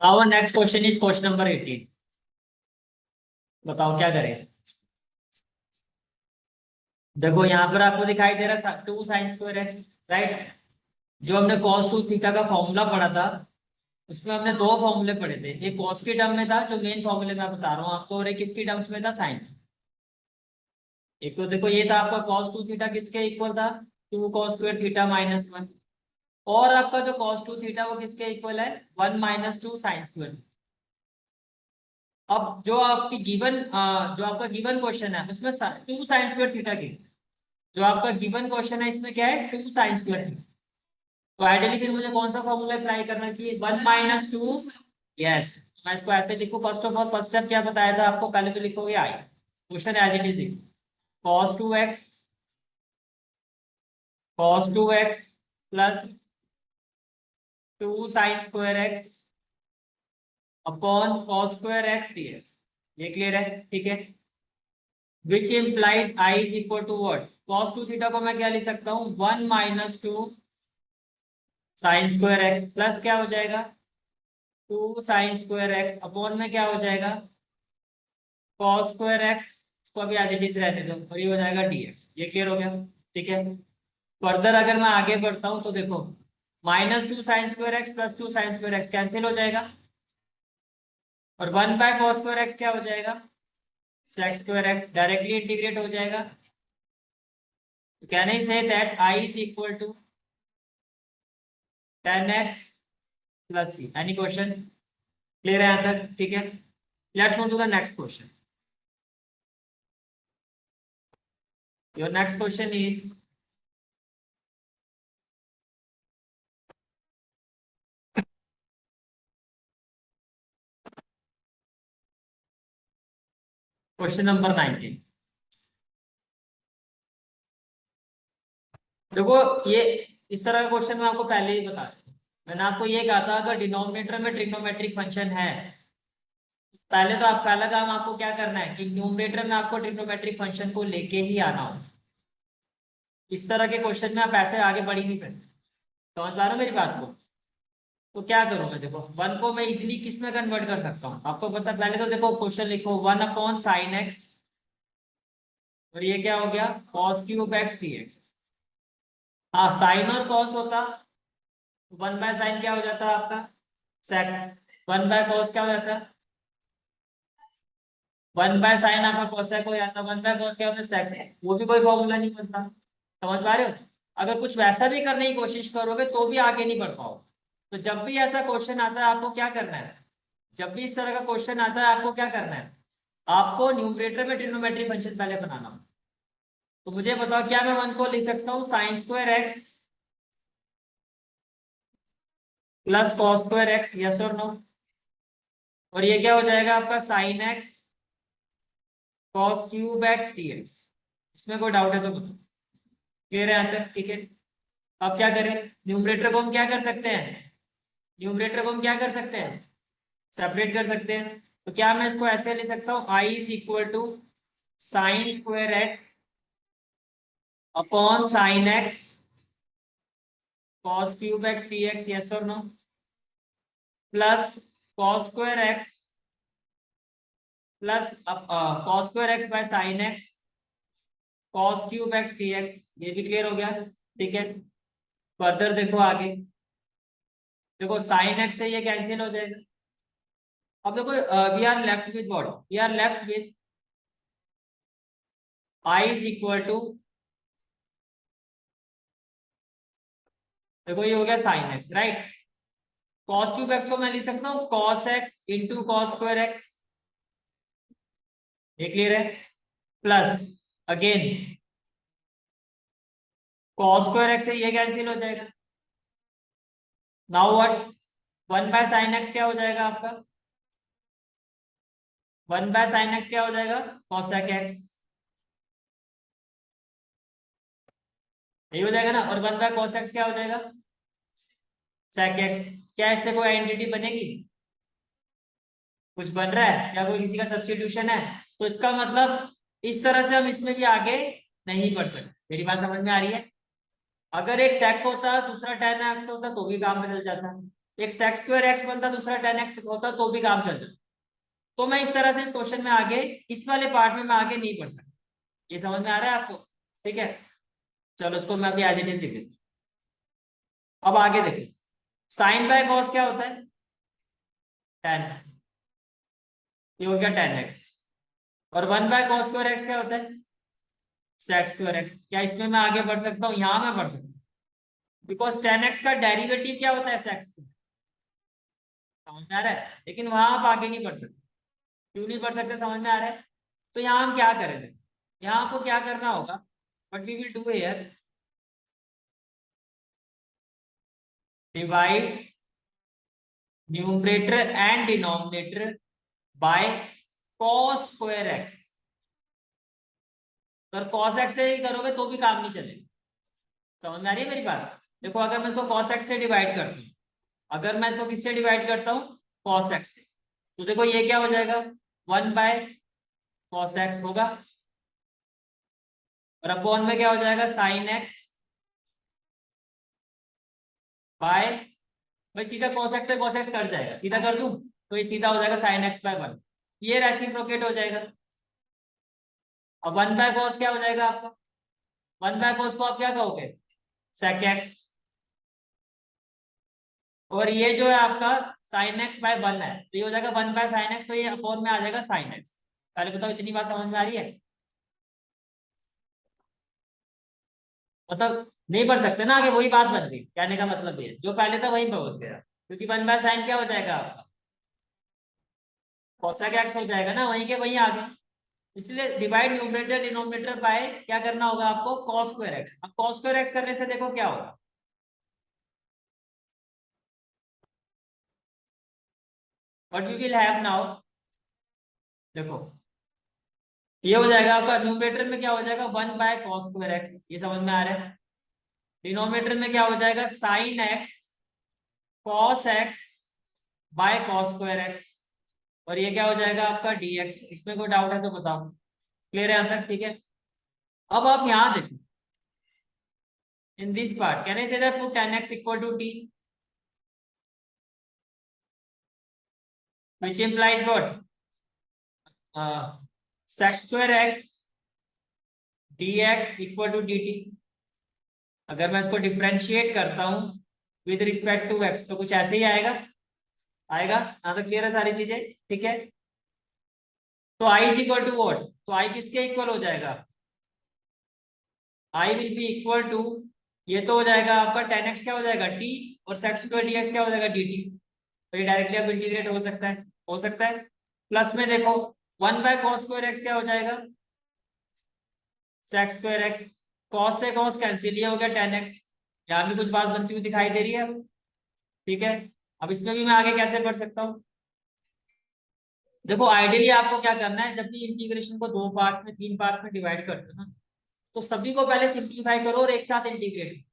Our next question is question number 18। बताओ क्या करें। देखो यहाँ पर आपको दिखाई दे रहा है 2 sin² x, राइट। जो हमने cos 2 थीटा का फॉर्मूला पढ़ा था उसमें हमने दो फॉर्मूले पढ़े थे। एक cos के टर्म में था जो मेन फॉर्मूले में बता रहा हूँ आपको, और एक किसकी टर्म्स में था, साइन। एक तो देखो ये था आपका cos 2 थीटा किसके इक्वल था, 2 cos² थीटा -1। और आपका जो cos 2 थीटा वो किसके इक्वल है, 1 - 2 sin²। अब जो आपका गिवन क्वेश्चन है उसमें 2 sin² थीटा की, जो आपका गिवन क्वेश्चन है इसमें क्या है, 2 sin² थीटा। तो आइडियली फिर मुझे कौन सा फॉर्मूला अप्लाई करना चाहिए, 1 - 2। यस, मैं इसको ऐसे लिखूं। First of all first step क्या बताया था आपको, पहले तो लिखोगे I, question as it is लिखो। cos 2x plus 2 sin² x upon cos² x dx। ये क्लियर है, ठीक है। Which implies I is equal to what, cos 2 theta को मैं क्या लिख सकता हूँ, 1 - 2 sin² x प्लस क्या हो जाएगा, 2 sin² x अपॉन में क्या हो जाएगा, cos²x। इसको अभी एज इट इज रहने दो और ये हो जाएगा dx। ये क्लियर हो गया, ठीक है। फर्दर अगर मैं आगे बढ़ता हूं तो देखो, -2 sin² x plus 2 sin² x cancel हो जाएगा, और 1/cos²x क्या हो जाएगा, sec²x डायरेक्टली इंटीग्रेट हो जाएगा। तो can I say that I is equal to 10x plus c। Any question, clear है यहाँ तक, ठीक है। Let's move to the next question. Your next question is question number 19। देखो ये इस तरह का क्वेश्चन मैं आपको पहले ही बता चुका हूं। मैंने आपको ये कहा था अगर डिनोमिनेटर में ट्रिग्नोमेट्रिक फंक्शन है, पहले तो आप पहला काम आपको क्या करना है कि न्यूमरेटर में आपको ट्रिग्नोमेट्रिक फंक्शन को लेके ही आना हो। इस तरह के क्वेश्चन में आप ऐसे आगे बढ़ ही नहीं सकते। समझ पा रहे हो मेरी बात को। तो क्या करूं मैं, देखो वन को मैं इजिली किस में कन्वर्ट कर सकता हूँ आपको पता। पहले तो देखो क्वेश्चन लिखो 1/sin x, और ये क्या हो गया, cos³ x dx। हाँ साइन और कॉस होता, 1/sin क्या हो जाता है आपका, सेक। 1/cos क्या हो जाता है, 1/sin आपका कोसेक हो जाता है। 1/cos क्या होता है, सेक। वो भी कोई फॉर्मूला नहीं बनता। समझ पा रहे हो। अगर कुछ वैसा भी करने की कोशिश करोगे तो भी आगे नहीं बढ़ पाओ। तो जब भी ऐसा क्वेश्चन आता है आपको क्या करना है, जब भी इस तरह का क्वेश्चन आता है आपको क्या करना है, आपको न्यूमरेटर में ट्रिग्नोमेट्रिक फंक्शन पहले बनाना हो। तो मुझे बताओ क्या मैं वन को लिख सकता हूँ sin² x plus cos²x, yes और नो। और ये क्या हो जाएगा आपका sin x cos³ x dx। इसमें कोई डाउट है तो बताओ, क्लियर है यहाँ तक, ठीक है। अब क्या करें, न्यूमरेटर को हम क्या कर सकते हैं, न्यूमरेटर को हम क्या कर सकते हैं, सेपरेट कर सकते हैं। तो क्या मैं इसको ऐसे ले सकता हूँ, I is equal to sin² x upon sin x cos³ x dx, yes और no, plus cos²x plus cos²x by sin x cos³ x dx। ये भी क्लियर हो गया, ठीक है। फर्दर देखो आगे, देखो sin x से ये कैंसिल हो जाएगा। अब देखो we are left with what, we are left with I is equal to, देखो ये हो गया sin x, right. cos³ x को मैं लिख सकता हूँ cos x इंटू cos²x। ये क्लियर है, प्लस अगेन cos²x से ये कैंसिल हो जाएगा। नाउ व्हाट, 1/sin x क्या हो जाएगा आपका, 1/sin x क्या हो जाएगा, cosec x। यही हो जाएगा ना, और 1/cos x क्या हो जाएगा, sec x। क्या इससे कोई आइडेंटिटी बनेगी, कुछ बन रहा है क्या, कोई किसी का सब्स्टिट्यूशन है। तो इसका मतलब इस तरह से हम इसमें भी आगे नहीं बढ़ सकते। मेरी बात समझ में आ रही है। अगर एक sec होता दूसरा tan x होता तो भी काम बदल जाता। एक sec स्क्वायर एक्स बनता, दूसरा tan x होता, तो भी काम चल जाता। तो मैं इस तरह से इस क्वेश्चन में आगे इस वाले पार्ट में मैं आगे नहीं पढ़ सकता। ये समझ में आ रहा है आपको? ठीक है, चलो इसको मैं अभी एज इट इज लिख देता हूं। अब आगे देखो, साइन बाय कॉस क्या होता है? tan, ये हो गया tan x। और 1/cos स्क्वायर एक्स क्या होता है? sec square x. क्या इसमें मैं आगे बढ़ सकता हूँ? यहां मैं बढ़ सकता हूँ, बिकॉज tan x का डेरिवेटिव क्या होता है? sec square. समझ में आ रहा है? लेकिन वहां आप आगे नहीं बढ़ सकते। क्यों नहीं बढ़ सकते? समझ में आ रहा है? तो यहाँ हम क्या करेंगे, यहाँ आपको क्या करना होगा, but we will do here, divide numerator and denominator by cos square x. अगर cos x से ही करोगे तो भी काम नहीं चलेगा। समझ में आ रही है मेरी बात? देखो, अगर मैं इसको cos x से डिवाइड करता हूँ, अगर मैं इसको किससे डिवाइड करता हूँ? cos x से, तो देखो ये क्या हो जाएगा? 1/cos x होगा, और अपॉन में क्या हो जाएगा? sin x बाय, भाई सीधा cos x से cos x कट जाएगा, सीधा कर दूं तो ये सीधा हो जाएगा sin x/1। ये रेसिप्रोकेट हो जाएगा। अब 1/cos क्या हो जाएगा आपका? 1/cos को आप क्या कहोगे? sec x। और ये जो है आपका sin x/1 है, तो ये हो जाएगा 1/sin x, तो ये अपॉन में आ जाएगा sin x। पहले बताओ, इतनी बात समझ में आ रही है? मतलब नहीं पढ़ सकते ना आगे, वही बात बन रही, कहने का मतलब ये जो पहले था वही पहुंच गया, क्योंकि 1/sin क्या हो जाएगा आपका? cosec x हो जाएगा ना, वहीं के वहीं आ गया। इसलिए डिवाइड न्यूमरेटर डिनोमिनेटर बाय क्या करना होगा आपको? cos square x. अब cos स्क्वायर एक्स करने से देखो क्या होगा, what we will have now. देखो ये हो जाएगा आपका, न्यूमरेटर में क्या हो जाएगा? 1/cos स्क्वायर एक्स, ये समझ में आ रहा है? डिनोमिनेटर में क्या हो जाएगा? sin x cos x by cos square x. और ये क्या हो जाएगा आपका? dx। इसमें कोई डाउट है तो बताओ। क्लियर है यहाँ तक? ठीक है। अब आप यहाँ देखो, in this part can I say that put tan x equal to t, which implies what? sec square x dx equal to dt। अगर मैं इसको डिफरेंशिएट करता हूं विद रिस्पेक्ट टू x, तो कुछ ऐसे ही आएगा, आएगा। यहाँ तक क्लियर है सारी चीजें? ठीक है। तो i is equal to what? तो i किसके इक्वल हो जाएगा? i will be equal to, ये तो हो जाएगा आपका tan x क्या हो जाएगा? t, और sec स्क्वायर dx क्या हो जाएगा? dt। तो ये डायरेक्टली अब इंटीग्रेट हो सकता है, हो सकता है। प्लस में देखो 1/cos स्क्वायर एक्स क्या हो जाएगा? sec square x. cos से cos कैंसिल, ये हो गया tan x। यहाँ भी कुछ बात बनती हुई दिखाई दे रही है अब? ठीक है। अब इसमें भी मैं आगे कैसे बढ़ सकता हूँ? देखो आइडियली आपको क्या करना है, जब भी इंटीग्रेशन को दो पार्ट्स में, तीन पार्ट्स में डिवाइड करते हो ना, तो सभी को पहले सिंप्लीफाई करो और एक साथ इंटीग्रेट।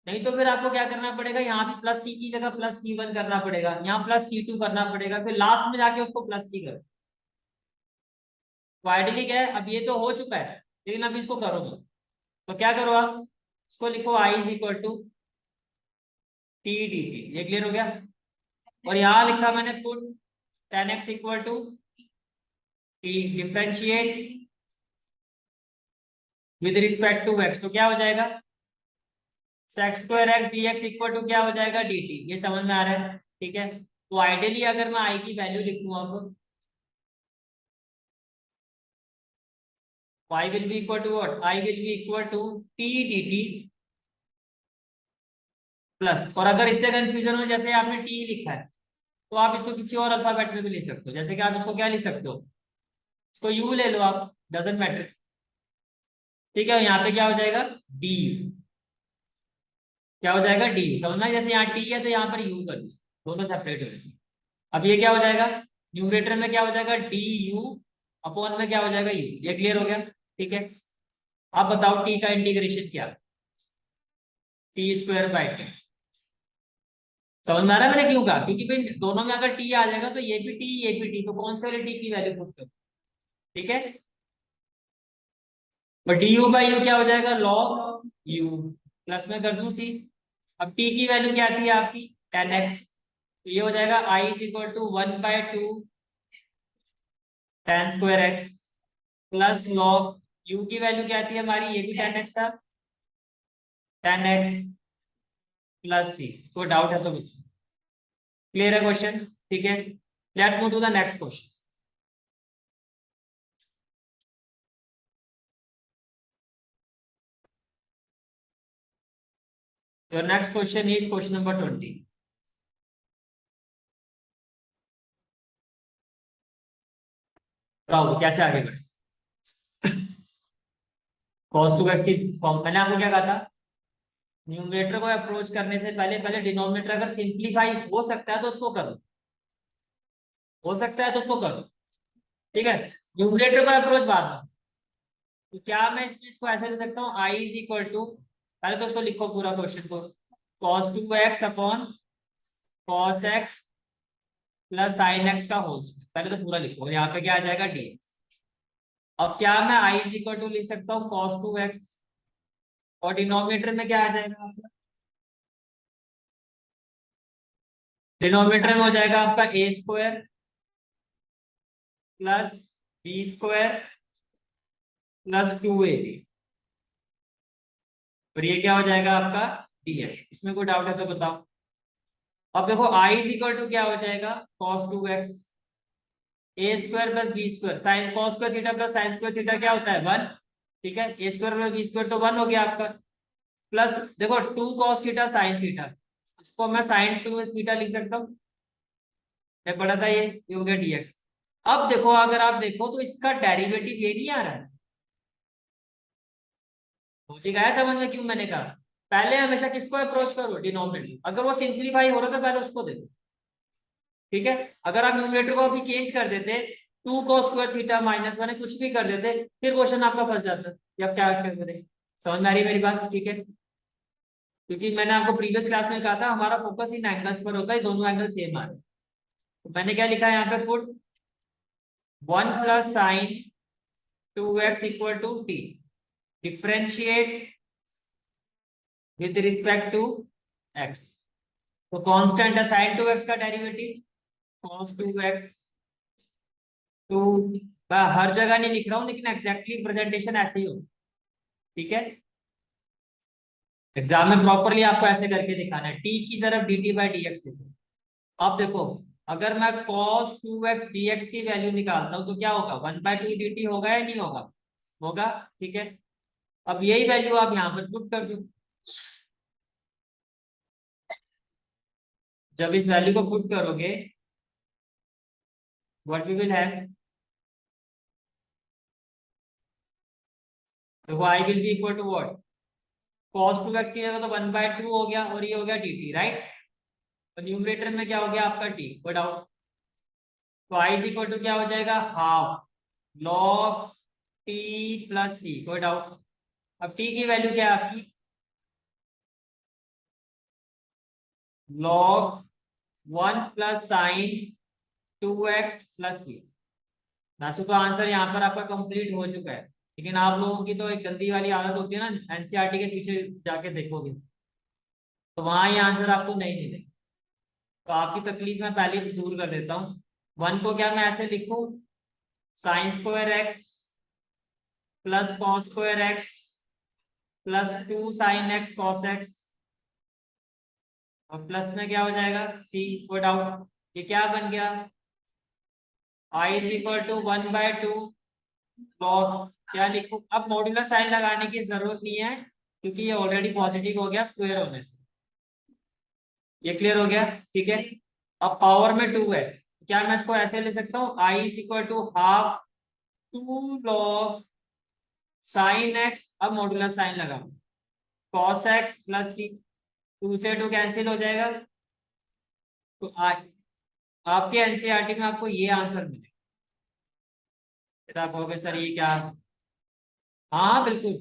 नहीं तो फिर आपको क्या करना पड़ेगा, यहाँ भी प्लस सी की जगह प्लस C1 करना पड़ेगा, यहाँ प्लस C2 करना पड़ेगा, फिर लास्ट में जाके उसको प्लस C करो। तो आइडियली क्या है, अब ये तो हो चुका है, लेकिन अब इसको करो मत। तो क्या करो आप, इसको लिखो i is equal to t d t. ये क्लियर हो गया? और यहाँ लिखा मैंने put tan x equal to t, differentiate with respect to x, तो क्या हो जाएगा? sec square x dx equal to क्या हो जाएगा? dt। ये समझ में आ रहा है? ठीक है। तो आइडियली अगर मैं i की वैल्यू लिखूं अब, y will be equal to what? I will be equal to t dt plus, और अगर इससे कंफ्यूजन हो, जैसे आपने t लिखा है, तो आप इसको किसी और अल्फाबेट में भी लिख सकते हो। जैसे कि आप इसको क्या लिख सकते हो, इसको u ले लो आप, डजेंट मैटर। ठीक है, यहाँ पे क्या हो जाएगा? du। क्या हो जाएगा? du। समझना, जैसे यहाँ t है तो यहाँ पर u कर दो, दोनों सेपरेट हो जाएंगे। अब ये क्या हो जाएगा? न्यूमरेटर में क्या हो जाएगा? du, अपॉन में क्या हो जाएगा? u। ये क्लियर हो गया? ठीक है। आप बताओ t का इंटीग्रेशन क्या? T square by T. समझ में आ रहा है मैंने क्यों कहा? क्योंकि भाई दोनों में अगर टी आ जाएगा तो ये भी टी, ये भी टी, तो कौन से वाले टी की वैल्यू पुट करो? ठीक है। और डी यू बाई यू क्या हो जाएगा? Log you. प्लस में कर दूं सी। अब टी की वैल्यू क्या थी आपकी? tan x। तो ये हो जाएगा I is equal to 1/2 tan square X plus log U की वैल्यू क्या थी हमारी, ये भी tan x था, tan x प्लस सी। कोई डाउट है तो क्लियर है क्वेश्चन? ठीक है, let's move to the next question. Your next question is question number 20। बताओ कैसे आगे बढ़े। cos 2x की फॉर्म मैंने आपको क्या कहा था, न्यूमरेटर को अप्रोच करने से पहले पहले डिनोमिनेटर अगर सिंप्लीफाई हो सकता है तो उसको करो, हो सकता है तो उसको करो, ठीक है। न्यूमरेटर को अप्रोच बाद में। तो क्या मैं इसको ऐसे दे सकता हूँ, आई इज इक्वल टू, पहले तो उसको लिखो पूरा क्वेश्चन को, cos 2x upon cos x plus sin x का होल स्क्वायर, पहले तो पूरा लिखो, और यहाँ पे क्या आ जाएगा dx। अब क्या मैं आई इज इक्वल टू लिख सकता हूँ cos 2x, और डिनोमिनेटर में क्या आ जाएगा आपका, डिनोमिनेटर में हो जाएगा आपका A square plus B square plus 2ab, और ये क्या हो जाएगा आपका dx। इसमें कोई डाउट है तो बताओ। अब देखो आई इज इक्वल टू क्या हो जाएगा, cos 2x A square plus B square, sine cos square theta plus sine square theta क्या होता है 1, ठीक है। A square plus B square तो 1 हो गया आपका, प्लस देखो 2 cos थीटा साइन थीटा, इसको मैं साइन 2 थीटा लिख सकता हूँ, मैं पढ़ा था ये हो गया dx। अब देखो अगर आप देखो तो इसका डेरिवेटिव ये नहीं आ रहा है, लॉजिक आया समझ में क्यों मैंने कहा, पहले हमेशा किसको अप्रोच करो, डिनोमिनेटर, अगर वो सिंप्लीफाई हो रहा है तो पहले उसको देखो, ठीक है। अगर आप न्यूमरेटर को अभी चेंज कर देते 2 cos स्क्वायर थीटा -1 कुछ भी कर देते, फिर क्वेश्चन आपका फंस जाता, या क्या करते, समझ में आ रही है मेरी बात, ठीक है। क्योंकि मैंने आपको प्रीवियस क्लास में कहा था हमारा फोकस इन एंगल्स पर होता है, दोनों एंगल सेम आ रहे हैं। तो मैंने क्या लिखा है यहाँ पे, put 1 plus sine 2x equal to t, differentiate with respect to x। तो कांस्टेंट है साइन 2x का डेरिवेटिव cos 2x, तो मैं हर जगह नहीं लिख रहा हूँ लेकिन एग्जैक्टली प्रेजेंटेशन ऐसे ही हो, ठीक है। एग्जाम में प्रॉपरली आपको ऐसे करके दिखाना है, टी की तरफ D T by D x देखो। अब देखो अगर मैं cos 2x dx की वैल्यू निकालता हूँ तो क्या होगा, 1/2 dt होगा या नहीं होगा, होगा, ठीक है। अब यही वैल्यू आप यहाँ पर पुट कर दो, जब इस वैल्यू को पुट करोगे व्हाट वी विल हैव, देखो I will be equal to what, cos 2x की जगह तो 1/2 हो गया और ये हो गया dt, राइट। तो न्यूमरेटर में क्या हो गया आपका t, कोई डाउट, तो आई इज इक्वल टू क्या हो जाएगा, half log t plus c, कोई डाउट। अब t की वैल्यू क्या है आपकी, log 1 plus sine 2x plus C. नासु का आंसर यहाँ पर आपका कंप्लीट हो चुका है, लेकिन आप लोगों की तो एक गंदी वाली आदत होती है ना, एनसीईआरटी के पीछे जाके देखोगे तो वहां ये आंसर आपको नहीं मिलेगा। तो आपकी तकलीफ मैं पहले ही दूर कर देता हूँ। 1 को क्या मैं ऐसे लिखूं, sign square X plus cos square X plus 2 sine x cos x, और प्लस में क्या हो जाएगा सी, पुट आउट, ये क्या बन गया, आई इज इक्वल टू 1/2 लॉग, क्या लिखूं, अब मॉड्यूलर साइन लगाने की जरूरत नहीं है क्योंकि ये ऑलरेडी पॉजिटिव हो गया स्क्वायर होने से, ये क्लियर हो गया, ठीक है। अब पावर में 2 है, क्या मैं इसको ऐसे ले सकता हूँ, I is equal to half 2 log sine x, अब मॉड्यूलर साइन लगाओ, कॉस एक्स प्लस सी, 2 से 2 कैंसिल हो जाएगा, तो आपके एनसीईआरटी में आपको ये आंसर मिलेगा। फिर आप कहोगे सर ये क्या, हाँ बिल्कुल।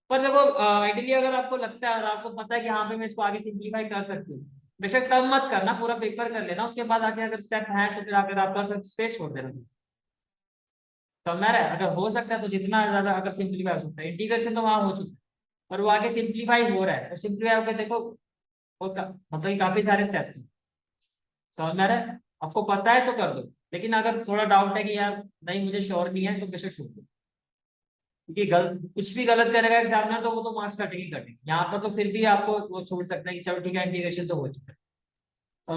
पर देखो आइडियली अगर आपको लगता है और आपको पता है कि हाँ भाई मैं इसको आगे सिंप्लीफाई कर सकती हूँ, बेशक तब मत करना, पूरा पेपर कर लेना, उसके बाद आगे अगर स्टेप है तो फिर अगर आप कर सकते स्पेस छोड़ देना, समझ में आ रहा है। अगर हो सकता है तो जितना ज्यादा अगर सिंप्लीफाई हो सकता है, इंटीग्रेशन तो वहां हो चुका है और वो आगे सिंप्लीफाई हो रहा है, और सिंप्लीफाई होकर देखो मतलब कि काफी सारे स्टेप हैं, समझ में आ रहा है? आपको पता है तो कर दो, लेकिन अगर थोड़ा डाउट है कि यार नहीं मुझे श्योर नहीं है तो बेशक छोड़ दो, क्योंकि गलत कुछ भी गलत करेगा एग्जामिनर तो वो तो मार्क्स कटेंगे कटेंगे। यहाँ पर तो फिर भी आपको वो छोड़ सकते हैं कि चलो ठीक है इंटीग्रेशन तो हो चुका है,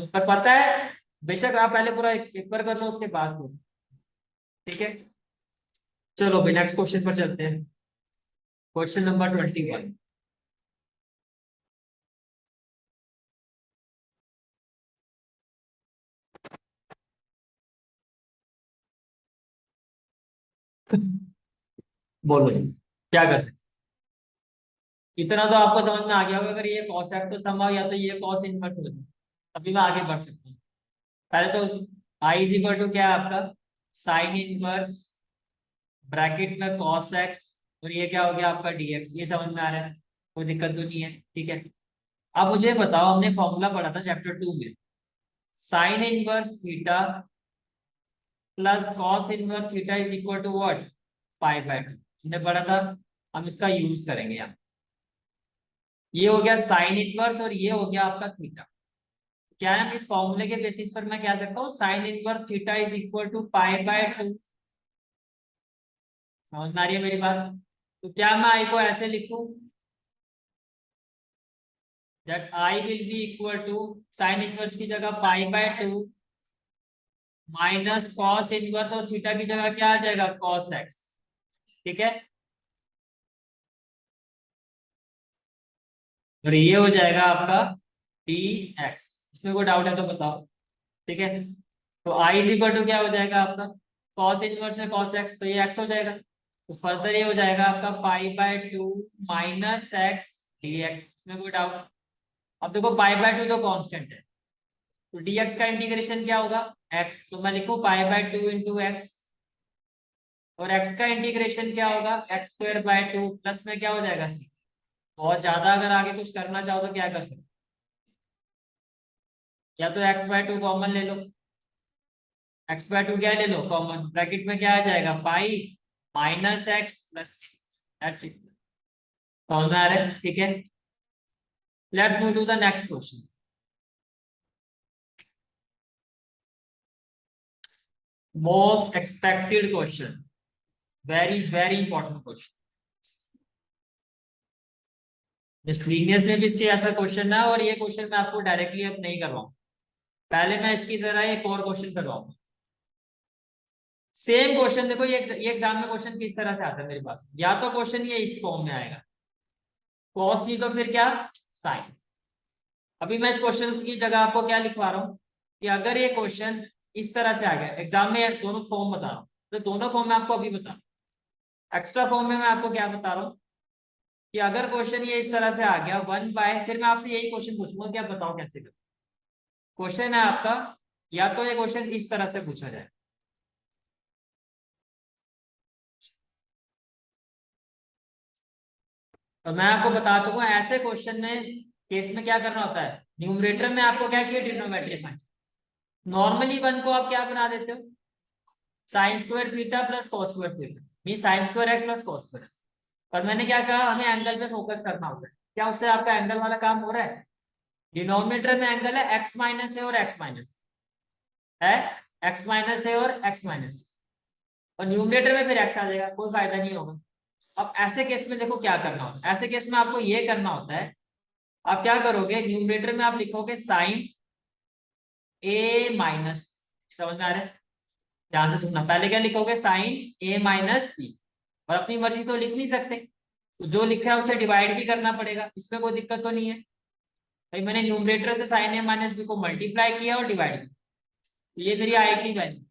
पर पता है बेशक आप पहले पूरा एक बार कर लो उसके बाद करो। ठीक है, चलो भाई नेक्स्ट क्वेश्चन पर चलते हैं। Question number 21। बोलो जी, क्या कर सकते? इतना तो आपको समझ में आ गया होगा, अगर ये कॉस एक्ट तो संभव या तो ये कॉस इनवर्स हो जाए, अभी मैं आगे बढ़ सकता हूँ। पहले तो आई इज इक्वल टू क्या है आपका, साइन इनवर्स ब्रैकेट में कॉस एक्स, और ये क्या हो गया आपका डीएक्स। ये समझ में आ रहा है, कोई दिक्कत तो नहीं है? ठीक है, अब मुझे बताओ, हमने फॉर्मूला पढ़ा था चैप्टर 2 में, sine inverse theta plus cos inverse theta is equal to what, pi by 2। हमने पढ़ा था, हम इसका यूज करेंगे यहाँ। ये हो गया साइन इनवर्स और ये हो गया आपका थीटा। क्या है, हम इस फॉर्मूले के बेसिस पर मैं कह सकता हूँ sine inverse theta is equal to pi by 2। समझ में आ रही है मेरी बात? तो क्या मैं आई को ऐसे लिखूं, that I will be equal to sine inverse की जगह pi by 2 minus cos inverse, और थीटा की जगह क्या आ जाएगा, कॉस एक्स। ठीक है, और ये हो जाएगा आपका डी एक्स। इसमें कोई डाउट है तो बताओ। ठीक है, तो आई इज इक्वल टू क्या हो जाएगा आपका, कॉस इनवर्स है कॉस एक्स, तो ये एक्स हो जाएगा। तो फर्दर ये हो जाएगा आपका पाई by 2 minus x d x. इसमें कोई डाउट? अब देखो पाई बाय 2 तो कांस्टेंट है, तो dx का इंटीग्रेशन क्या होगा, x, तो मैं लिखूं पाई बाय 2 इंटू एक्स, और x का इंटीग्रेशन क्या होगा, एक्स स्क्वायर बाय 2 प्लस में क्या हो जाएगा c। बहुत ज्यादा अगर आगे कुछ करना चाहो तो क्या कर सकते, या तो x बाय 2 कॉमन ले लो, x बाय 2 क्या ले लो कॉमन, ब्रैकेट में क्या आ जाएगा pi minus x plus, that's it. समझ में आ रहा है? ठीक है, let's move to the next question. Most expected question, very very important question. Miscellaneous में भी इसके ऐसा क्वेश्चन है, और ये क्वेश्चन मैं आपको डायरेक्टली अब नहीं करवाऊँ, पहले मैं इसकी तरह एक और क्वेश्चन करवाऊंगा। सेम क्वेश्चन देखो, ये एग्जाम में क्वेश्चन किस तरह से आता है मेरे पास, या तो क्वेश्चन ये इस फॉर्म में आएगा कॉस, नहीं तो फिर क्या, साइन। अभी मैं इस क्वेश्चन की जगह आपको क्या लिखवा रहा हूँ कि अगर ये क्वेश्चन इस तरह से आ गया एग्जाम में, दोनों फॉर्म बता रहा हूँ, तो दोनों फॉर्म में आपको अभी बता, एक्स्ट्रा फॉर्म में मैं आपको क्या बता रहा हूँ कि अगर क्वेश्चन ये इस तरह से आ गया 1/, फिर मैं आपसे यही क्वेश्चन पूछूंगा कि आप बताओ कैसे करें। क्वेश्चन है आपका, या तो ये क्वेश्चन इस तरह से पूछा जाए, तो मैं आपको बता चुका हूं ऐसे क्वेश्चन में केस में क्या करना होता है, न्यूमरेटर में आपको क्या चाहिए, ट्रिग्नोमेट्री फाइंड। नॉर्मली वन को आप क्या बना देते हो, sign square theta plus cos square theta, mean sine square X plus cos square. पर मैंने क्या कहा, हमें एंगल पे फोकस करना होता है, क्या उससे आपका एंगल वाला काम हो रहा है? डिनोमिनेटर में एंगल है एक्स माइनस है और एक्स माइनस है, एक्स माइनस है और एक्स माइनस, और न्यूमरेटर में फिर एक्स आ जाएगा, कोई फायदा नहीं होगा। अब ऐसे केस में देखो क्या करना होता है, ऐसे केस में आपको ये करना होता है, आप क्या करोगे, न्यूमरेटर में आप लिखोगे साइन ए माइनस, समझ में आ रहा है? ध्यान से सुनना, पहले क्या लिखोगे, साइन ए माइनस बी, और अपनी मर्जी तो लिख नहीं सकते, तो जो लिखा है उसे डिवाइड भी करना पड़ेगा, इसमें कोई दिक्कत तो नहीं है भाई। मैंने न्यूमरेटर से साइन ए माइनस बी को मल्टीप्लाई किया और डिवाइड किया, तो ये मेरी आएगी वैल्यू।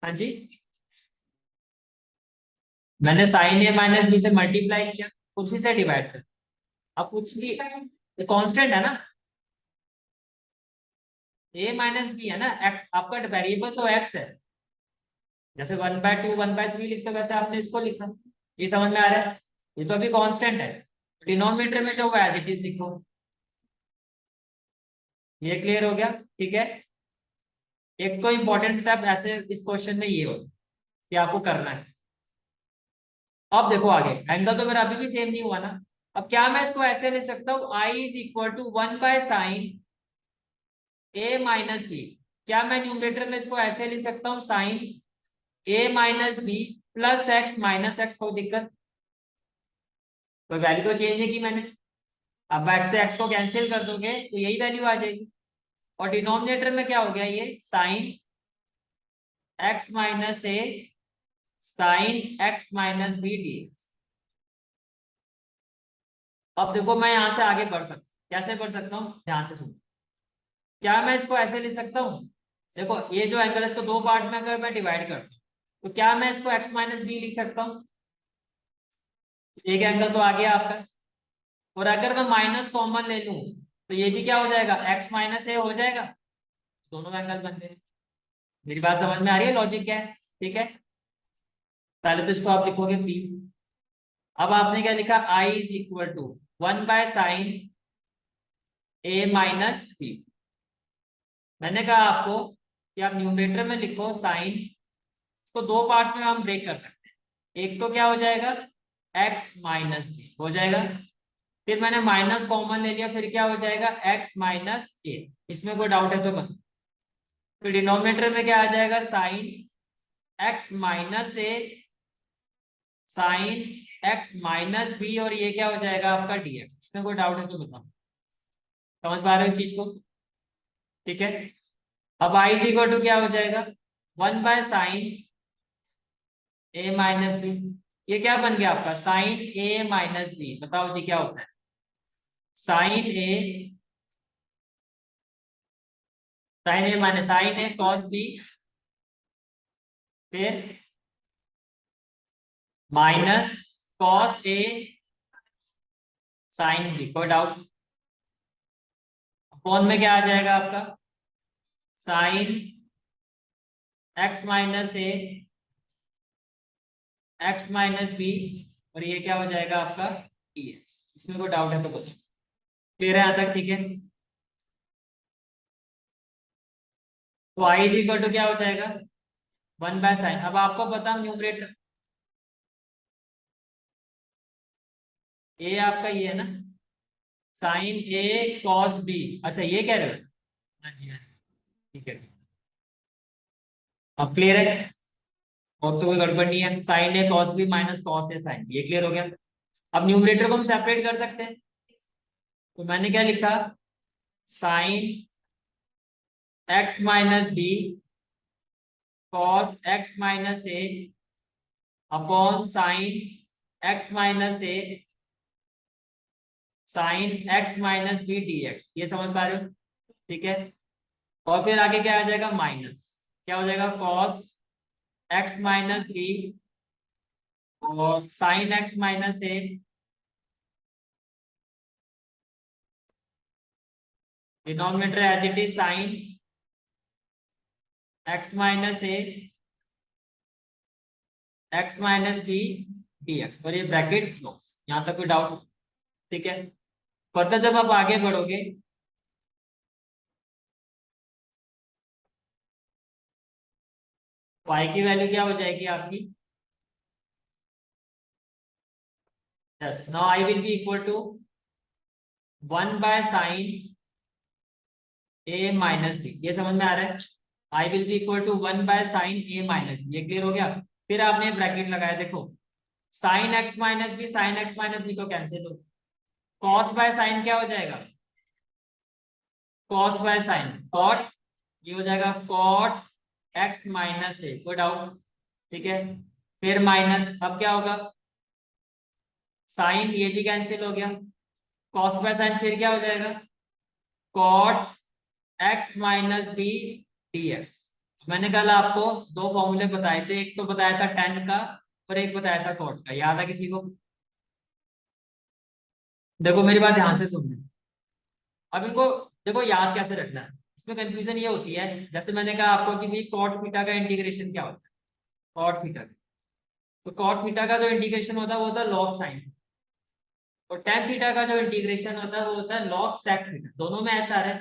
हाँ जी, मैंने साइन ए माइनस बी से मल्टीप्लाई किया, उसी से डिवाइड कर, अब कुछ भी कांस्टेंट है ना, ए माइनस बी है ना, एक्स आपका वेरिएबल तो एक्स है, जैसे 1/2 1/3 लिखते हो वैसे आपने इसको लिखा। ये समझ में आ रहा है? ये तो अभी कांस्टेंट है, डिनोमिनेटर में जो एज इट इज लिखो। ये क्लियर हो गया? ठीक है, एक तो इंपॉर्टेंट स्टेप ऐसे इस क्वेश्चन में ये हो कि आपको करना है। अब देखो आगे, एंगल तो मेरा अभी भी सेम नहीं हुआ ना। अब क्या मैं इसको ऐसे ले सकता हूँ, I is equal to 1/sin a minus b, क्या मैं न्यूमरेटर में इसको ऐसे लिख सकता हूँ sine a minus b plus x minus x, कोई दिक्कत? कोई वैल्यू तो चेंज नहीं की मैंने। अब एक्स से एक्स को कैंसिल कर दोगे तो यही वैल्यू आ जाएगी। और डिनोमिनेटर में क्या हो गया, ये sine x minus a sine x minus b d. अब देखो मैं यहां से आगे बढ़ सकता हूँ, कैसे बढ़ सकता हूँ, ध्यान से सुनो। क्या मैं इसको ऐसे लिख सकता हूँ, देखो ये जो एंगल है इसको दो पार्ट में अगर मैं डिवाइड करता हूँ तो क्या मैं इसको एक्स माइनस बी लिख सकता हूँ? एक एंगल तो आ गया आपका। और अगर मैं माइनस कॉमन ले लूं तो ये भी क्या हो जाएगा, एक्स माइनस ए हो जाएगा। दोनों एंगल बन गए। मेरी बात समझ में आ रही है, लॉजिक क्या है? ठीक है, पहले तो इसको आप लिखोगे पी। अब आपने क्या लिखा, I is equal to 1/sin a minus b. मैंने कहा आपको कि आप न्यूमरेटर में लिखो साइन, इसको दो पार्ट में हम ब्रेक कर सकते हैं। एक तो क्या हो जाएगा, एक्स माइनस बी हो जाएगा, फिर मैंने माइनस कॉमन ले लिया, फिर क्या हो जाएगा, एक्स माइनस ए। इसमें कोई डाउट है तो बता। फिर डिनोमिनेटर में क्या आ जाएगा, sine x minus a sine x minus b, और ये क्या हो जाएगा आपका डीएक्स। इसमें कोई डाउट है तो बताओ, समझ पा रहे हो इस चीज को? ठीक है, अब आई इज इक्वल टू क्या हो जाएगा, 1/sin ए माइनस बी। ये क्या बन गया आपका, साइन ए माइनस बी। बताओ जी क्या होता है, sign a minus sign A cos B, फिर minus cos A sine B. कोई डाउट? कौन में क्या आ जाएगा आपका, sign x minus a x minus b, और ये क्या हो जाएगा आपका dx। इसमें कोई डाउट है तो बताओ, क्लियर है यहाँ तक? ठीक है, तो आई इज इक्वल टू क्या हो जाएगा, 1/sin। अब आपको पता न्यूमरेटर ए आपका ये है ना, साइन ए कॉस बी। अच्छा ये कह रहे हो? हाँ जी हाँ जी, ठीक है। अब क्लियर है, और तो कोई गड़बड़ नहीं है। Sign A cos B minus cos A sine B, ये क्लियर हो गया। अब न्यूमरेटर को हम सेपरेट कर सकते हैं, तो मैंने क्या लिखा, sine x minus b cos x minus a upon sine x minus a sine x minus b d x. ये समझ पा रहे हो? ठीक है, और फिर आगे क्या आ जाएगा, माइनस क्या हो जाएगा, कॉस एक्स माइनस बी और sine x minus a denominator as it is sine x minus a x minus b d x, और ये ब्रैकेट क्लोज। यहाँ तक कोई डाउट? ठीक है, फर्दर जब आप आगे बढ़ोगे तो आई की वैल्यू क्या हो जाएगी आपकी, yes now I will be equal to 1/sin a minus b. ये समझ में आ रहा है, I will be equal to 1/sin a minus b. ये क्लियर हो गया? फिर आपने ब्रैकेट लगाया, देखो sine x minus b, sine x minus b तो कैंसिल हो, कॉस बाय साइन क्या हो जाएगा, कॉस बाय साइन कॉट, ये हो जाएगा कॉट एक्स माइनस ए। कोई डाउट? ठीक है, फिर माइनस, अब क्या होगा, साइन ये भी कैंसिल हो गया, कॉस बाय साइन फिर क्या हो जाएगा, cot x minus b d x. मैंने कल आपको दो फॉर्मूले बताए थे, एक तो बताया था टेन का और एक बताया था कॉट का, याद है किसी को? देखो मेरी बात ध्यान से सुनना, अब इनको देखो याद कैसे रखना है। इसमें कंफ्यूजन ये होती है, जैसे मैंने कहा आपको कि भाई कॉट थीटा का इंटीग्रेशन क्या होता है, कॉट थीटा, तो कॉट थीटा का जो इंटीग्रेशन होता है वो होता है लॉग साइन, और टेन थीटा का जो इंटीग्रेशन होता है वो होता है लॉग सेक थीटा। दोनों में ऐसा है।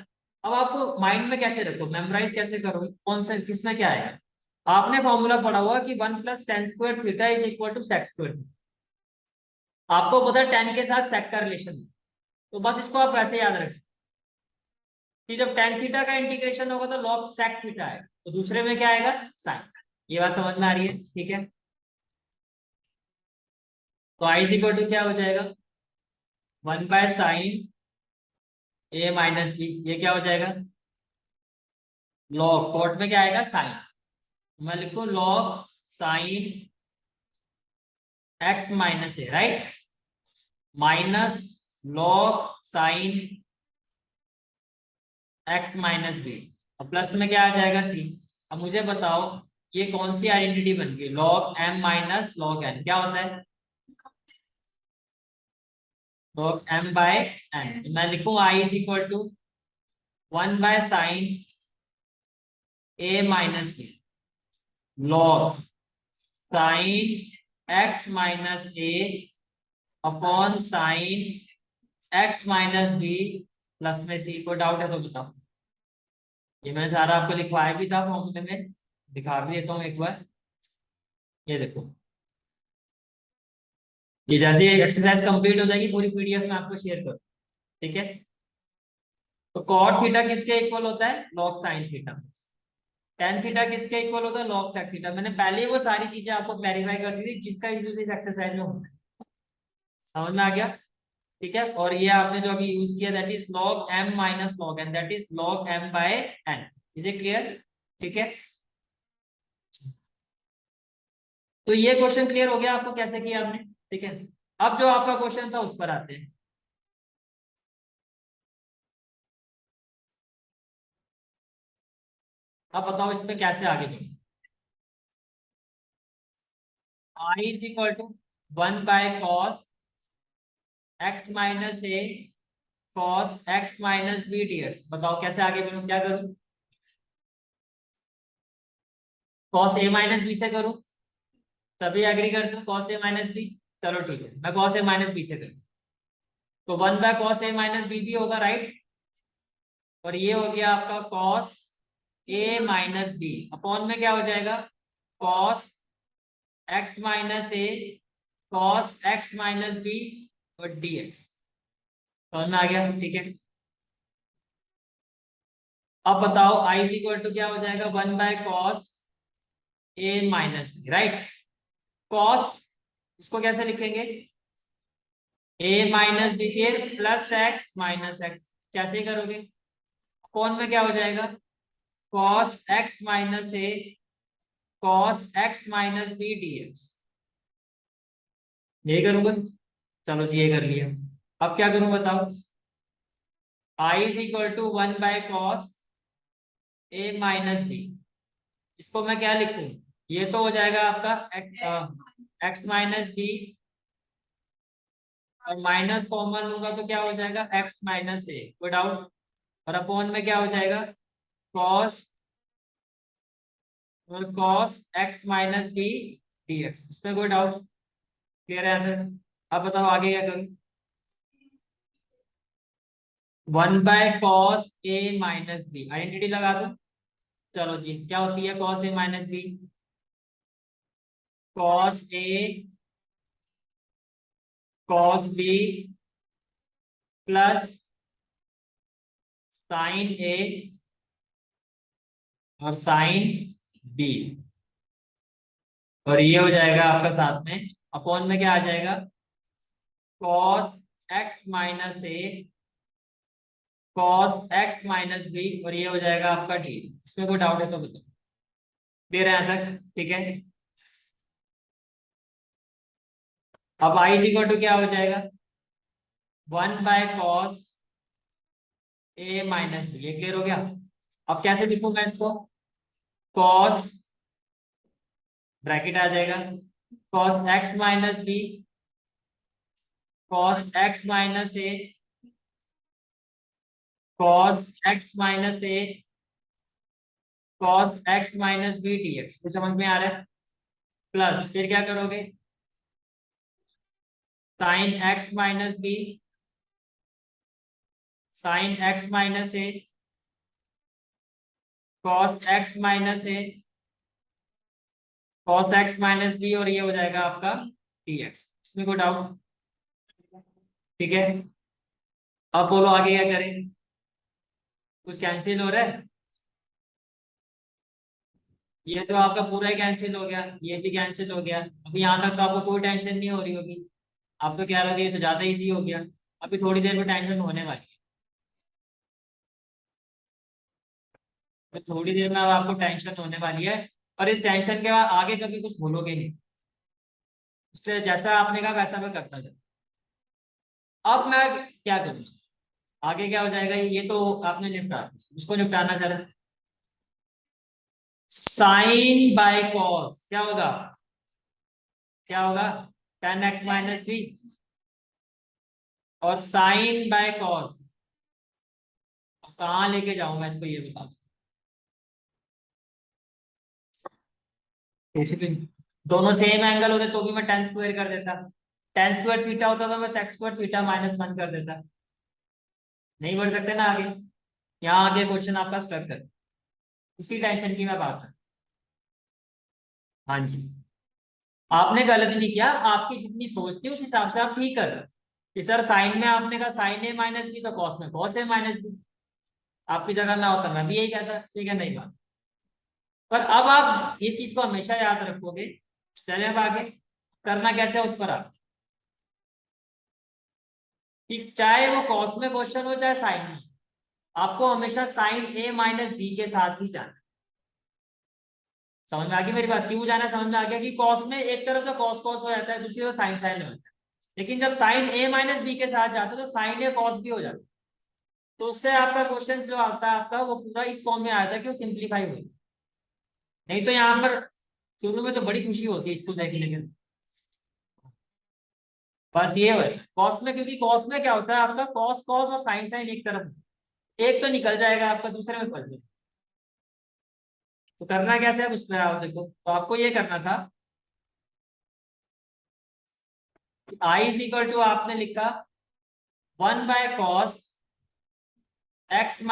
अब आपको माइंड में कैसे रखो, मेमोराइज कैसे करो, कौन सा किसमें क्या आएगा? आपने फॉर्मूला पढ़ा हुआ कि 1 + tan² theta is equal to sec²। आपको पता है टेन के साथ सेक का रिलेशन, तो बस इसको आप वैसे याद रख सकते। कि जब tan थीटा का इंटीग्रेशन होगा तो log sec थीटा है, तो दूसरे में क्या आएगा sin। ये बात समझ में आ रही है? ठीक है, तो i इज इक्वल टू क्या हो जाएगा 1/sin a माइनस बी, ये क्या हो जाएगा log, कोट में क्या आएगा sin, मैं लिखू log sin x minus a, right, minus log sin x minus b, और प्लस में क्या आ जाएगा c। अब मुझे बताओ ये कौन सी आइडेंटिटी बन गई, log m minus log n क्या होता है log m बाय n, मैं लिखूं i is equal to 1/sin a minus b log sin x minus a upon sin x minus b plus में c। को डाउट है तो बताओ, ये मैंने सारा आपको लिखवाया भी था फॉर्मूले में, दिखा भी देता हूँ एक बार, ये देखो, ये जैसे एक्सरसाइज कंप्लीट हो जाएगी पूरी पीडीएफ में आपको शेयर करो, ठीक है। तो cot थीटा किसके इक्वल होता है log sin theta, tan theta किसके इक्वल होता है log sec थीटा। मैंने पहले ही वो सारी चीजें आपको क्लैरिफाई कर दी थी जिसका यूज इस एक्सरसाइज में होता है, समझ में आ गया? ठीक है, और ये आपने जो अभी यूज किया that is log m minus log n, that is log m by n। Is it clear? ठीक है, तो ये क्वेश्चन क्लियर हो गया आपको कैसे किया आपने, ठीक है। अब जो आपका क्वेश्चन था उस पर आते हैं। अब बताओ इसमें कैसे आगे बढ़े। i is equal to 1/cos x minus a cos x minus b dx, बताओ कैसे आगे बढ़ूं, क्या करूं, cos a माइनस बी से करूं, सभी एग्री करते हो cos a माइनस बी, चलो ठीक है मैं cos a माइनस बी से करूं, तो 1/cos a माइनस बी भी होगा, राइट, और ये हो गया आपका cos a minus b, upon में क्या हो जाएगा cos x minus a cos x minus b और dx, समझ में आ गया? ठीक है, अब बताओ i इज इक्वल टू क्या हो जाएगा 1/cos a minus b, right, cos इसको कैसे लिखेंगे a माइनस बी फिर प्लस एक्स माइनस एक्स, कैसे करोगे, कौन में क्या हो जाएगा cos x minus a cos x minus b dx, यही करूंगा, चलो जी ये कर लिया। अब क्या करूं बताओ, i is equal to 1/cos a minus b, इसको मैं क्या लिखूं, ये तो हो जाएगा आपका x माइनस बी, और माइनस कॉमन लूंगा तो क्या हो जाएगा x माइनस ए, कोई डाउट, और अपॉन में क्या हो जाएगा cos और cos x minus b dx, इसमें कोई डाउट, क्लियर है आंसर? अब बताओ आगे क्या करूं, 1/cos a minus B, identity लगा दो, चलो जी क्या होती है cos a minus b, cos a cos b plus sin a और sin b, और ये हो जाएगा आपका साथ में अपॉन में क्या आ जाएगा cos x minus a cos x minus b, और ये हो जाएगा आपका डी, इसमें कोई डाउट है तो बताओ, दे रहे हैं तक, ठीक है। अब i इज इक्वल टू क्या हो जाएगा 1/cos a माइनस बी, ये क्लियर हो गया। अब कैसे लिखूं मैं इसको, cos ब्रैकेट आ जाएगा cos x minus b cos x minus a cos x minus a cos x minus b dx, तो समझ में आ रहा है, प्लस फिर क्या करोगे sin x minus b sin x minus a cos x minus a cos x minus b, और ये हो जाएगा आपका dx, इसमें कोई डाउट, ठीक है। अब बोलो आगे क्या करें, कुछ कैंसिल हो रहा है? ये तो आपका पूरा ही कैंसिल हो गया, ये भी कैंसिल हो गया। अभी यहाँ तक तो आपको कोई टेंशन नहीं हो रही होगी। आप तो कह रहे हो कि ये तो ज्यादा इजी हो गया। अभी थोड़ी देर में टेंशन होने वाली है, तो थोड़ी देर में अब आपको टेंशन होने वाली है। और इस टेंशन के बाद आगे कभी कुछ भूलोगे नहीं। इसलिए जैसा आपने कहा वैसा मैं करता जाऊँ। अब मैं क्या करूँगा? आगे क्या हो जाएगा, ये तो आपने निपटा, इसको निपटाना जरा। साइन बाय कॉस क्या होगा? क्या होगा? 10x-b। और साइन बाय कॉस कहाँ लेके जाऊंगा इसको, ये बता। कैसे भी दोनों सेम एंगल होते तो भी मैं टेन स्क्वायर कर देता। टेन स्क्वायर थीटा होता तो मैं सेक्स स्क्वायर थीटा -1 कर देता। नहीं बढ़ सकते ना आगे। यहाँ आगे क्वेश्चन आपका स्ट्रक कर, इसी टेंशन की मैं बात कर। हाँ जी। आपने गलत नहीं किया, आपकी जितनी सोच थी उस हिसाब से आप ठीक कर रहे हो। कि सर साइन में आपने कहा साइन A-b तो कॉस में कॉस A-b। आपकी जगह मैं होता मैं भी यही कहता, ठीक है नहीं बात। पर अब आप इस चीज को हमेशा याद रखोगे। चले अब आगे करना कैसे है उस पर आप, कि चाहे वो कॉस में क्वेश्चन हो चाहे साइन में, आपको हमेशा साइन A-b के साथ ही जाना। समझ में आ गई मेरी बात? क्यों जाना समझ में आ गया? कि कॉस में एक तरफ तो कॉस कॉस हो जाता है, दूसरी तरफ साइन साइन हो जाता है। लेकिन जब साइन A-b के साथ जाते हो तो साइन A कॉस भी हो जाता है। तो उससे आपका क्वेश्चन जो आता है आपका वो पूरा इस फॉर्म में आता है कि वो सिंप्लीफाई हो जाए। नहीं तो यहाँ पर शुरू में तो बड़ी खुशी होती है इसको देखने के। बस ये है कॉस में, क्योंकि कॉस में क्या होता है आपका कॉस कॉस और साइन साइन एक तरफ से। एक तो निकल जाएगा आपका, दूसरे में फंस जाएगा। तो करना कैसे है उसमें आप देखो, तो आपको ये करना था कि आई इज इक्वल टू आपने लिखा 1/cos x-a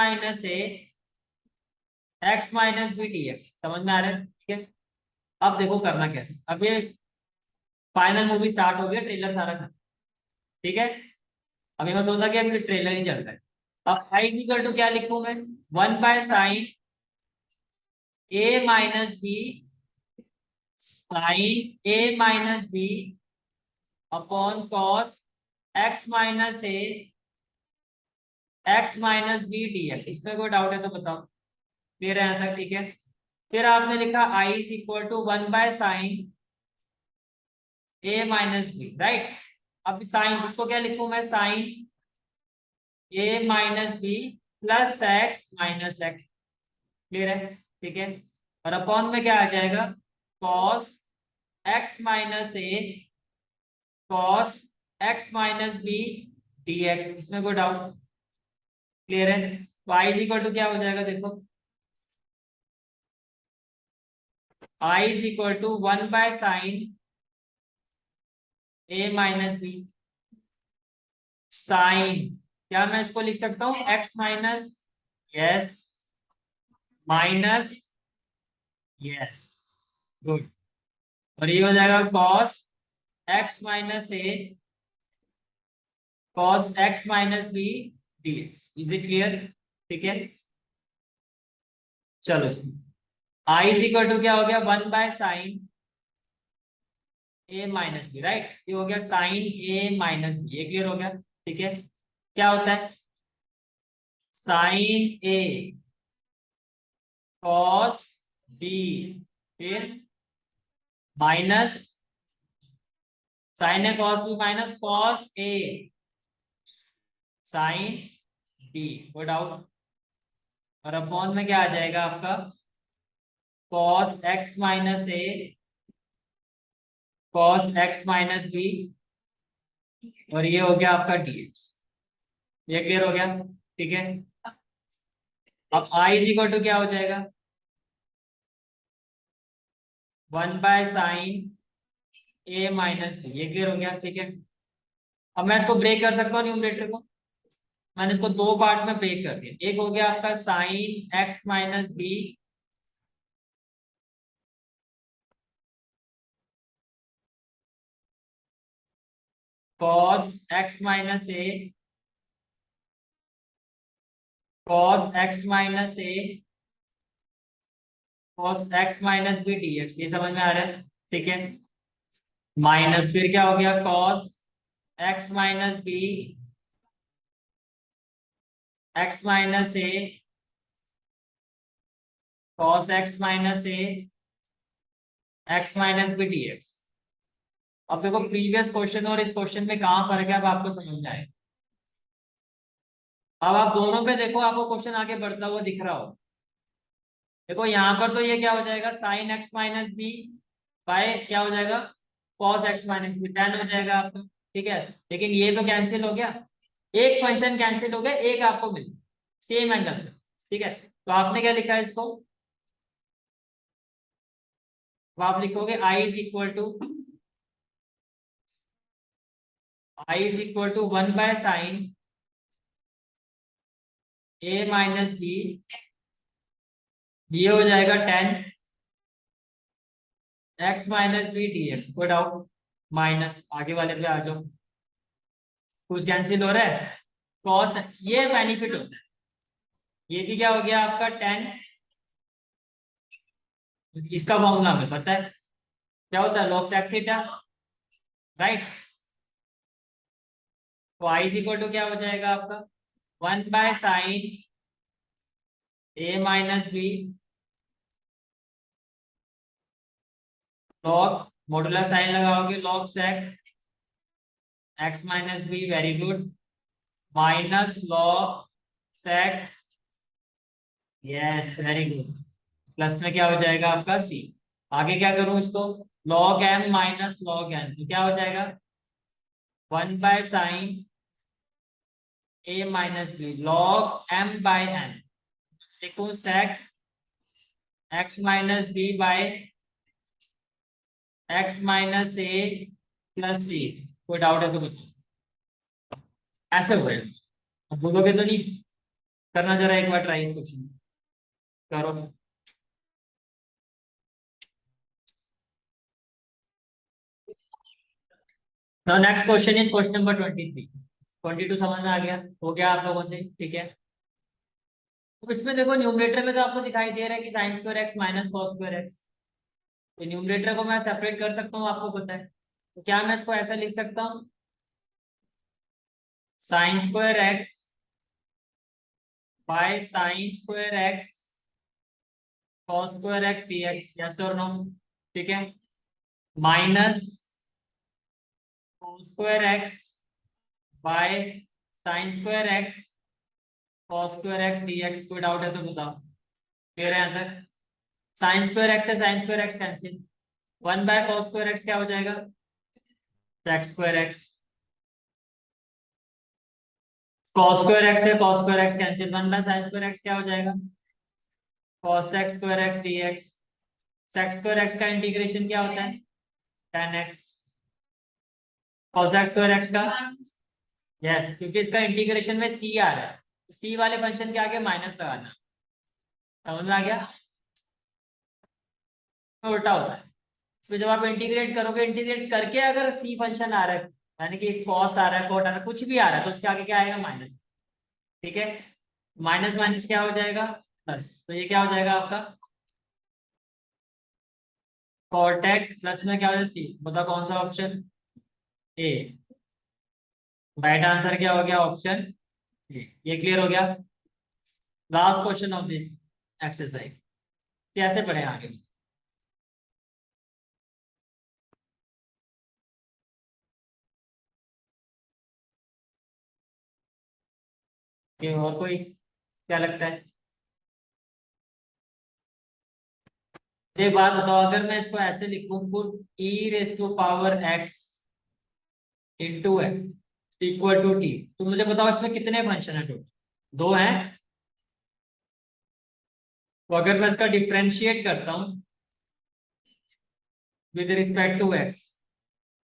x-b dx। समझ में आ रहा है? ठीक है। अब देखो करना कैसे, अब ये फाइनल मूवी स्टार्ट हो गया, ट्रेलर सारा खत्म। ठीक है। अभी मैं सोचा कि अभी ट्रेलर ही चल रहा है। अब आई इज इक्वल टू क्या लिखूं मैं? 1/sin A-b sign A-b upon cos x-a x-b dx। इसमें कोई डाउट है तो बताओ। क्लियर है यहाँ तक? ठीक है। फिर आपने लिखा I is equal to 1/sin A-b, right. अब साइन इसको क्या लिखूं मैं? Sign A-b plus x-x। Clear है? ठीक है। और अपॉन में क्या आ जाएगा? cos x-a cos x-b dx। इसमें कोई डाउट? क्लियर है? तो आई इज इक्वल टू क्या हो जाएगा देखो, I is equal to 1/sin A-b sine, क्या मैं इसको लिख सकता हूँ x minus, yes, minus, yes, good. और ये हो जाएगा cos x-a cos x-b dx। Is it clear? ठीक है। चलो जी। आई इज इक्वल टू क्या हो गया? 1/sin A-b, right. ये हो गया साइन A-b, ये क्लियर हो गया। ठीक है। क्या होता है? साइन A cos B, फिर minus sine A cos B minus cos A sine B। कोई डाउट? और अपॉन में क्या आ जाएगा आपका? cos x-a cos x-b। और ये हो गया आपका dx। ये क्लियर हो गया? ठीक है। अब i इज इक्वल टू क्या हो जाएगा? 1/sin A-b। ये क्लियर हो गया? ठीक है। अब मैं इसको ब्रेक कर सकता हूँ न्यूमरेटर को। मैंने इसको दो पार्ट में ब्रेक कर दिया। एक हो गया आपका sine x-b cos x-a cos x minus a cos x minus b dx, ये समझ में आ रहा है? ठीक है, माइनस फिर क्या हो गया cos x minus b x minus a cos x minus a x minus b dx। अब देखो प्रीवियस क्वेश्चन और इस क्वेश्चन में कहाँ फर्क है, अब आपको समझ में आएगा। अब आप दोनों पे देखो, आपको क्वेश्चन आगे बढ़ता हुआ दिख रहा हो। देखो यहाँ पर तो ये क्या हो जाएगा, sine x minus b by क्या हो जाएगा, cos x minus b, tan हो जाएगा आपका। ठीक है, लेकिन ये तो कैंसिल हो गया, एक फंक्शन कैंसिल हो गया, एक आपको मिल सेम एंगल पे। ठीक है, तो आपने क्या लिखा है इसको, तो आप लिखोगे I is equal to 1/sin a minus b, ये हो जाएगा tan x minus b d x. कोई डाउट? माइनस आगे वाले पे आ जाओ, कुछ कैंसिल हो रहा है, कॉस, ये बेनिफिट होता है। ये भी क्या हो गया आपका tan, इसका फॉर्मूला हमें पता है क्या होता है, log sec थीटा, राइट। तो आई इज इक्वल टू क्या हो जाएगा आपका 1/sin a minus b log, modulus sign लगाओगे log sec x minus b, very good, minus log sec, yes very good, plus में क्या हो जाएगा आपका सी। आगे क्या करूं इसको, log m minus log n, तो क्या हो जाएगा 1/sin a minus b log m by n, देखो sec x minus b by x minus a plus c. कोई डाउट है तो बताओ, ऐसे हो अब बोलोगे तो नहीं, करना जरा एक बार ट्राई इस क्वेश्चन करो। Now next question is question number 23। 22 समझ में आ गया, हो गया आप लोगों से? ठीक है, तो इसमें देखो न्यूमरेटर में तो आपको दिखाई दे रहा है कि sign square x minus cos square x, तो न्यूमरेटर को मैं सेपरेट कर सकता हूँ, आपको पता है। तो क्या मैं इसको ऐसा लिख सकता हूँ, sine square x by sine square x cos square x d x, yes और नो? ठीक है, minus square x by sine square x cos square x d x. कोई डाउट है तो बताओ, क्लियर है यहाँ तक? साइन स्क्वायर एक्स है, sine square x cancel, 1/cos square x क्या हो जाएगा, sec square x, cos square x है, cos square x cancel, 1/sin square x क्या हो जाएगा, cos sec square x d x. Sec square x का integration क्या होता है, tan x, cos square x का, यस, क्योंकि इसका इंटीग्रेशन में c आ रहा है, c वाले फंक्शन के आगे माइनस लगाना, समझ में आ गया? तो उल्टा होता है, इसमें जब आप इंटीग्रेट करोगे, इंटीग्रेट करके अगर सी फंक्शन आ रहा है, यानी कि कॉस आ रहा है, कोट आ रहा है, कुछ भी आ रहा है, तो उसके आगे क्या आएगा, माइनस। ठीक है, माइनस माइनस क्या हो जाएगा, प्लस, तो ये क्या हो जाएगा आपका कॉट एक्स, प्लस में क्या हो जाएगा सी। बताओ कौन सा ऑप्शन, ए। राइट आंसर क्या हो गया, ऑप्शन ए। ये क्लियर हो गया। Last question of this exercise, कैसे पढ़े आगे? ये और कोई क्या लगता है? एक बात बताओ, अगर मैं इसको ऐसे लिखूं, put e raise to power x into x equal to t, तो मुझे बताओ इसमें कितने फंक्शन है टोटल, दो हैं। तो अगर मैं इसका डिफ्रेंशिएट करता हूं विद रिस्पेक्ट टू एक्स,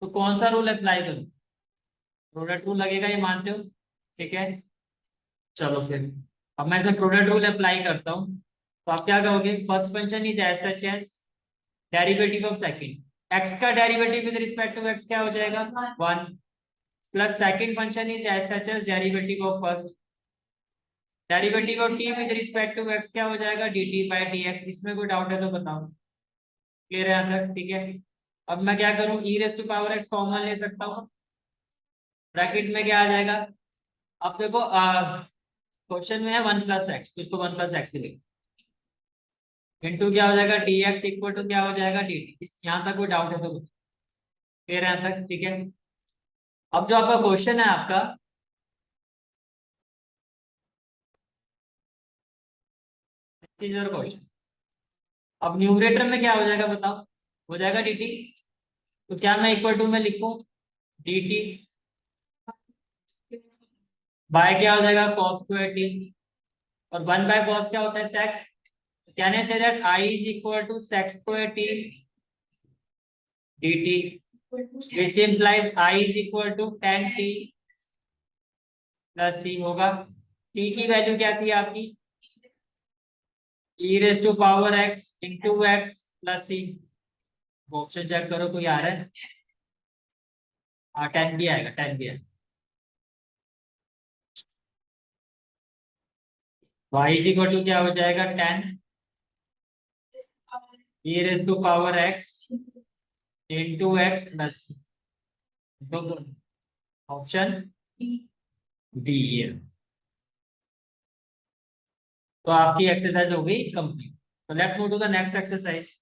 तो कौन सा रूल अप्लाई करूं, प्रोडक्ट रूल लगेगा, ये मानते हो? ठीक है, चलो फिर अब मैं इसमें प्रोडक्ट रूल अप्लाई करता हूं, तो आप क्या कहोगे, first function is as such as derivative of second, x का derivative with respect to x क्या हो जाएगा, 1, plus second function is as such as derivative of first, derivative of t with respect to x क्या हो जाएगा, dt bye dx। इसमें कोई doubt है तो बताओ, क्लियर है यहाँ तक, ठीक है। अब मैं क्या करूं, e raise to power x common ले सकता हूँ, ब्रैकेट में क्या आ जाएगा। अब देखो क्वेश्चन में है 1 + x, तो इसको 1 + x ही लिखो, इंटू क्या हो जाएगा dx इक्वल टू क्या हो जाएगा dt। इस यहाँ तक कोई डाउट है तो क्लियर है यहाँ तक, ठीक है। अब जो आपका क्वेश्चन है आपका, क्वेश्चन, अब न्यूमरेटर में क्या हो जाएगा बताओ, हो जाएगा dt। तो क्या मैं इक्वल टू में लिखूं, dt बाय क्या हो जाएगा cos स्क्वायर टी, और 1/cos क्या होता है sec। Can I say that I is equal to sec square t dt, which implies I is equal to tan t plus c होगा। t की वैल्यू क्या थी आपकी, e raise to power x into x plus c। Option check करो कोई आ रहा है, हाँ 10 भी आएगा, 10 भी आएगा। y इज इक्वल टू क्या हो जाएगा 10 e raise to power x into x plus, option b है। तो आपकी एक्सरसाइज हो गई कंप्लीट। तो let's move to the next exercise.